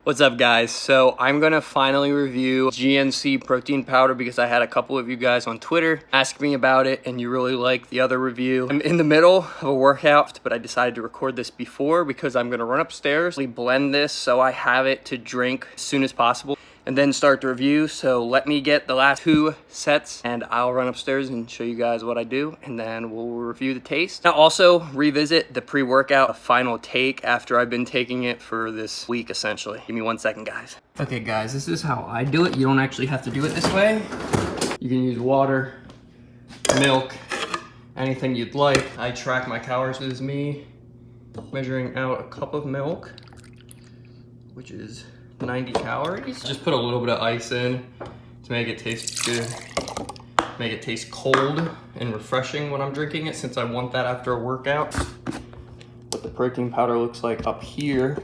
What's up, guys? So I'm gonna finally review GNC protein powder because I had a couple of you guys on Twitter ask me about it and you really liked the other review. I'm in the middle of a workout, but I decided to record this before because I'm gonna run upstairs, blend this so I have it to drink as soon as possible and then start the review. So let me get the last 2 sets and I'll run upstairs and show you guys what I do, and then we'll review the taste. I'll also revisit the pre-workout final take after I've been taking it for this week, essentially. Give me 1 second, guys. Okay, guys, this is how I do it. You don't actually have to do it this way. You can use water, milk, anything you'd like. I track my calories with me, measuring out a cup of milk, which is 90 calories. Just put a little bit of ice in to make it taste good, make it taste cold and refreshing when I'm drinking it, since I want that after a workout. What the protein powder looks like up here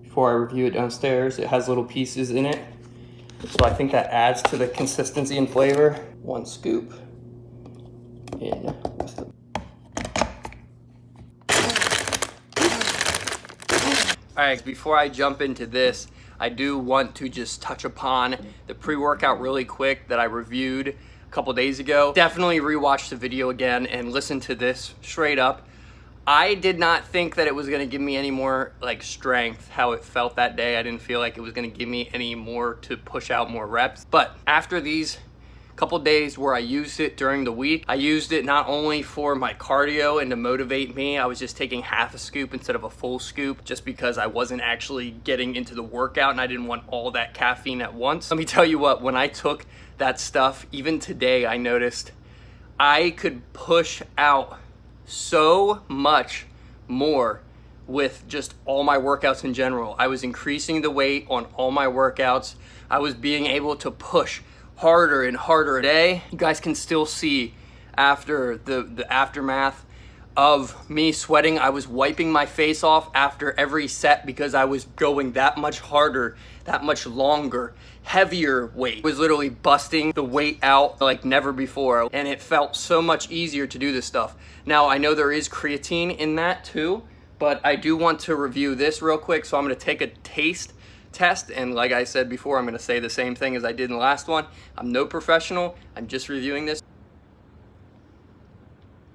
before I review it downstairs. It has little pieces in it, so I think that adds to the consistency and flavor. 1 scoop in with the... All right, before I jump into this, I do want to just touch upon the pre-workout really quick that I reviewed a couple days ago. Definitely rewatch the video again and listen to this straight up. I did not think that it was gonna give me any more like strength, how it felt that day. I didn't feel like it was gonna give me any more to push out more reps. But after these couple days where I used it during the week, I used it not only for my cardio and to motivate me. I was just taking half a scoop instead of a full scoop just because I wasn't actually getting into the workout and I didn't want all that caffeine at once. Let me tell you what, when I took that stuff, even today, I noticed I could push out so much more with just all my workouts in general. I was increasing the weight on all my workouts. I was being able to push harder and harder a day. You guys can still see after the aftermath of me sweating. I was wiping my face off after every set because I was going that much harder, that much longer, heavier weight. I was literally busting the weight out like never before, and it felt so much easier to do this stuff. Now, I know there is creatine in that too, but I do want to review this real quick, so I'm gonna take a taste test, and like I said before, I'm gonna say the same thing as I did in the last one. I'm no professional, I'm just reviewing this.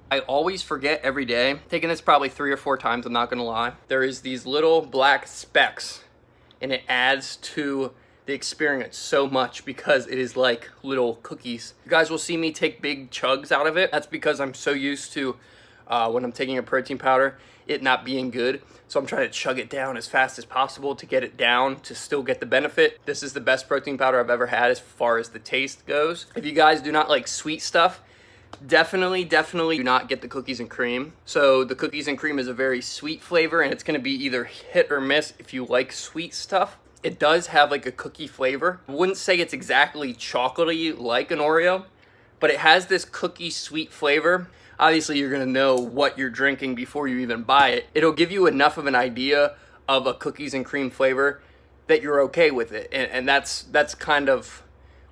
I always forget every day, taking this probably 3 or 4 times, I'm not gonna lie. There is these little black specks, and it adds to the experience so much because it is like little cookies. You guys will see me take big chugs out of it. That's because I'm so used to when I'm taking a protein powder, it not being good. So I'm trying to chug it down as fast as possible to get it down to still get the benefit. This is the best protein powder I've ever had as far as the taste goes. If you guys do not like sweet stuff, definitely do not get the cookies and cream. So the cookies and cream is a very sweet flavor, and it's gonna be either hit or miss if you like sweet stuff. It does have like a cookie flavor. I wouldn't say it's exactly chocolatey like an Oreo, but it has this cookie sweet flavor. Obviously, you're gonna know what you're drinking before you even buy it. It'll give you enough of an idea of a cookies and cream flavor that you're okay with it. And that's kind of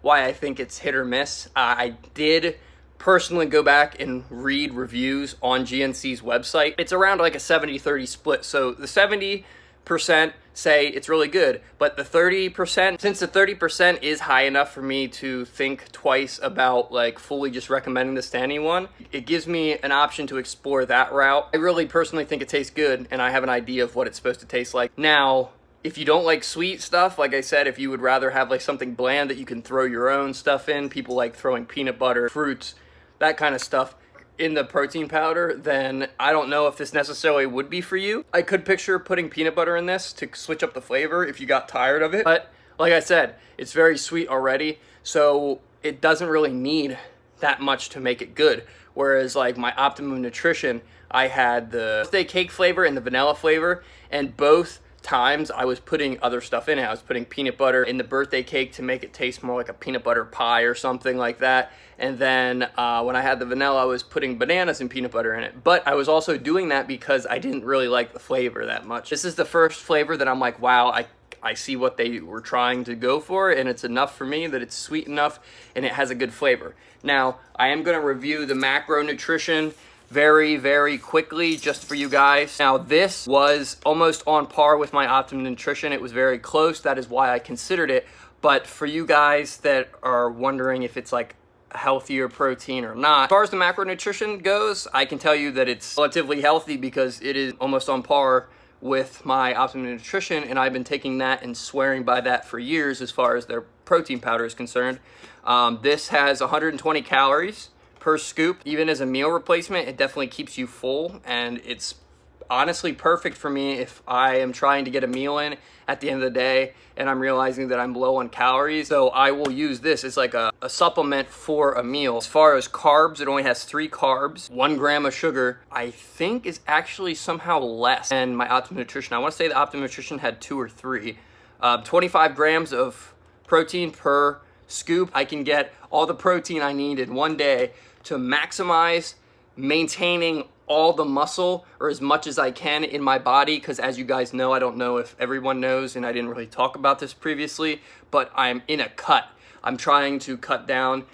why I think it's hit or miss. I did personally go back and read reviews on GNC's website. It's around like a 70-30 split. So the 70% say it's really good, but the 30%, since the 30% is high enough for me to think twice about like fully just recommending this to anyone, it gives me an option to explore that route. I really personally think it tastes good, and I have an idea of what it's supposed to taste like. Now, if you don't like sweet stuff, like I said, if you would rather have like something bland that you can throw your own stuff in, people like throwing peanut butter, fruits, that kind of stuff in the protein powder, then I don't know if this necessarily would be for you. I could picture putting peanut butter in this to switch up the flavor if you got tired of it. But like I said, it's very sweet already, so it doesn't really need that much to make it good. Whereas like my Optimum Nutrition, I had the birthday cake flavor and the vanilla flavor, and both times I was putting other stuff in it. I was putting peanut butter in the birthday cake to make it taste more like a peanut butter pie or something like that. And then when I had the vanilla, I was putting bananas and peanut butter in it. But I was also doing that because I didn't really like the flavor that much. This is the first flavor that I'm like, wow, I see what they were trying to go for, and it's enough for me that it's sweet enough and it has a good flavor. Now, I am gonna review the macro nutrition very quickly just for you guys. Now this was almost on par with my Optimum Nutrition. It was very close. That is why I considered it. But for you guys that are wondering if it's like a healthier protein or not, as far as the macronutrition goes, I can tell you that it's relatively healthy because it is almost on par with my Optimum Nutrition, and I've been taking that and swearing by that for years as far as their protein powder is concerned. This has 120 calories per scoop. Even as a meal replacement, it definitely keeps you full, and it's honestly perfect for me if I am trying to get a meal in at the end of the day and I'm realizing that I'm low on calories. So I will use this as like a supplement for a meal. As far as carbs, it only has 3 carbs. 1 gram of sugar, I think, is actually somehow less than my Optimum Nutrition. I want to say the Optimum Nutrition had 2 or 3. 25 grams of protein per scoop. I can get all the protein I need in one day to maximize maintaining all the muscle, or as much as I can, in my body, because as you guys know, I don't know if everyone knows, and I didn't really talk about this previously, but I'm in a cut. I'm trying to cut down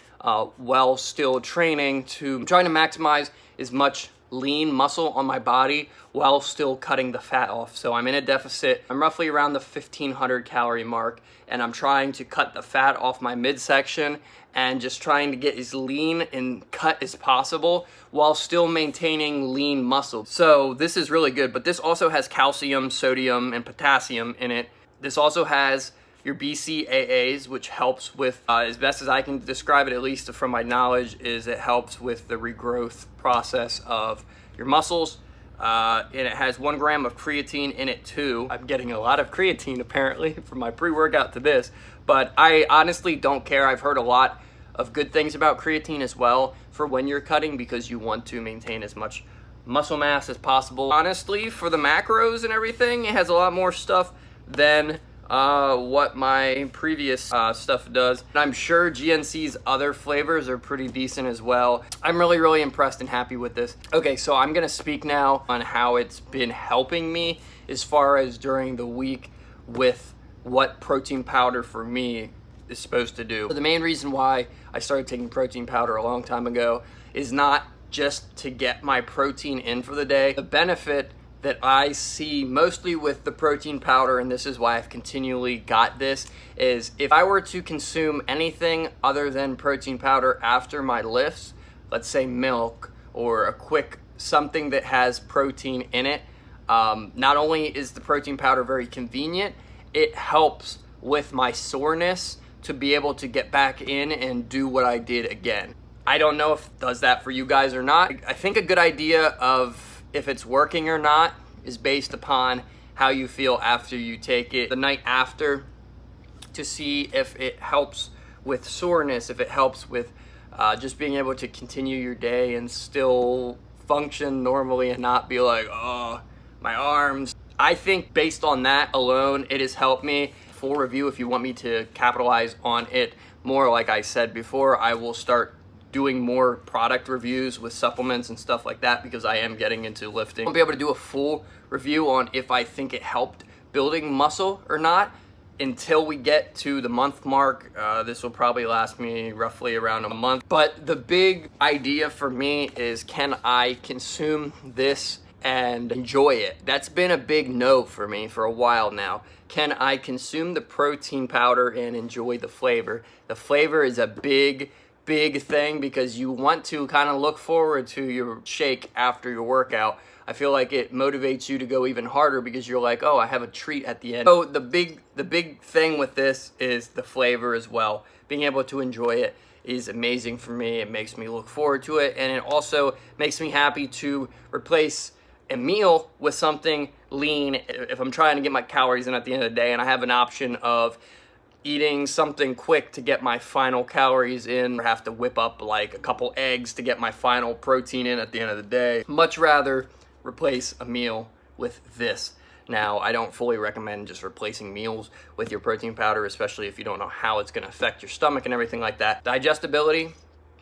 while still training. I'm trying to maximize as much lean muscle on my body while still cutting the fat off. So I'm in a deficit. I'm roughly around the 1,500 calorie mark, and I'm trying to cut the fat off my midsection and just trying to get as lean and cut as possible while still maintaining lean muscle. So this is really good, but this also has calcium, sodium, and potassium in it. This also has your BCAAs, which helps with, as best as I can describe it, at least from my knowledge, is it helps with the regrowth process of your muscles. And it has 1 gram of creatine in it too. I'm getting a lot of creatine apparently from my pre-workout to this, but I honestly don't care. I've heard a lot of good things about creatine as well for when you're cutting, because you want to maintain as much muscle mass as possible. Honestly, for the macros and everything, it has a lot more stuff than what my previous stuff does. And I'm sure GNC's other flavors are pretty decent as well. I'm really impressed and happy with this. Okay, so I'm gonna speak now on how it's been helping me as far as during the week with what protein powder for me is supposed to do. The main reason why I started taking protein powder a long time ago is not just to get my protein in for the day. The benefit that I see mostly with the protein powder, and this is why I've continually got this, is if I were to consume anything other than protein powder after my lifts, let's say milk or a quick something that has protein in it, not only is the protein powder very convenient, it helps with my soreness to be able to get back in and do what I did again. I don't know if it does that for you guys or not. I think a good idea of if it's working or not is based upon how you feel after you take it the night after, to see if it helps with soreness, if it helps with just being able to continue your day and still function normally and not be like, oh, my arms. I think based on that alone, it has helped me. Full review, if you want me to capitalize on it more, like I said before, I will start doing more product reviews with supplements and stuff like that, because I am getting into lifting. I'll be able to do a full review on if I think it helped building muscle or not until we get to the month mark. This will probably last me roughly around a month. But the big idea for me is, can I consume this and enjoy it? That's been a big no for me for a while now. Can I consume the protein powder and enjoy the flavor? The flavor is a big thing, because you want to kind of look forward to your shake after your workout. I feel like it motivates you to go even harder because you're like, oh, I have a treat at the end. So the big thing with this is the flavor as well. Being able to enjoy it is amazing for me. It makes me look forward to it, and it also makes me happy to replace a meal with something lean if I'm trying to get my calories in at the end of the day and I have an option of eating something quick to get my final calories in, or have to whip up like a couple eggs to get my final protein in at the end of the day. Much rather replace a meal with this. Now, I don't fully recommend just replacing meals with your protein powder, especially if you don't know how it's going to affect your stomach and everything like that. Digestibility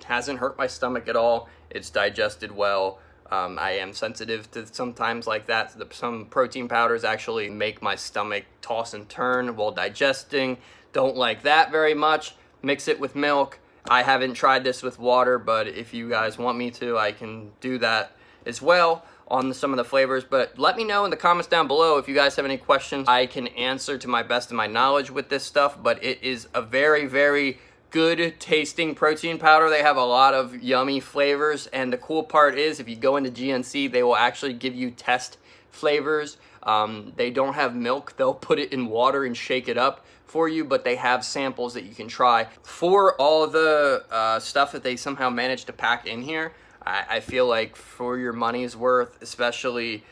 hasn't hurt my stomach at all. It's digested well. I am sensitive to sometimes like that. Some protein powders actually make my stomach toss and turn while digesting. Don't like that very much. Mix it with milk. I haven't tried this with water, but if you guys want me to, I can do that. as well on some of the flavors. But let me know in the comments down below if you guys have any questions. I can answer to my best of my knowledge with this stuff, but it is a very, very good tasting protein powder. They have a lot of yummy flavors, and the cool part is if you go into GNC, they will actually give you test flavors. They don't have milk. They'll put it in water and shake it up for you, but they have samples that you can try. For all of the stuff that they somehow managed to pack in here, I feel like for your money's worth, especially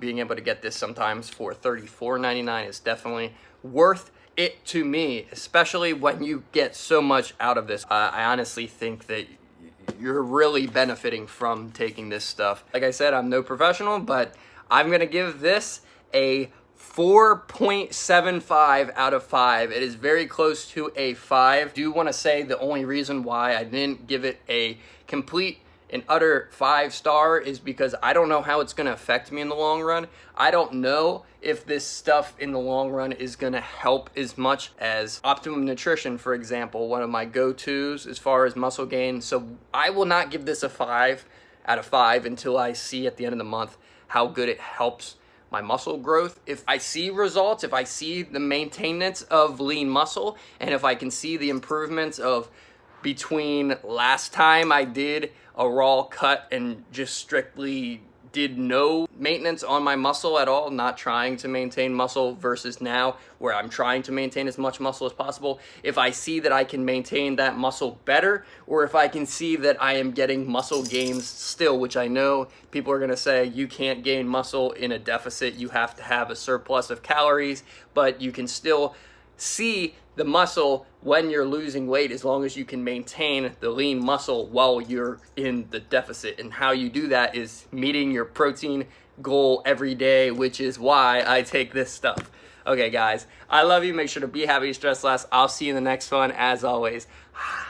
being able to get this sometimes for $34.99 is definitely worth it to me, especially when you get so much out of this. I honestly think that you're really benefiting from taking this stuff. Like I said, I'm no professional, but I'm gonna give this a 4.75 out of 5. It is very close to a 5. I do want to say the only reason why I didn't give it a complete and utter 5-star is because I don't know how it's going to affect me in the long run. I don't know if this stuff in the long run is going to help as much as Optimum Nutrition, for example, one of my go-tos as far as muscle gain. So I will not give this a 5 out of 5 until I see at the end of the month how good it helps my muscle growth. If I see results, if I see the maintenance of lean muscle, and if I can see the improvements of between last time I did a raw cut and just strictly did no maintenance on my muscle at all, not trying to maintain muscle, versus now where I'm trying to maintain as much muscle as possible. If I see that I can maintain that muscle better, or if I can see that I am getting muscle gains still, which I know people are gonna say you can't gain muscle in a deficit, you have to have a surplus of calories, but you can still see the muscle when you're losing weight as long as you can maintain the lean muscle while you're in the deficit. And how you do that is meeting your protein goal every day, which is why I take this stuff. Okay guys, I love you. Make sure to be happy, stress less. I'll see you in the next one as always.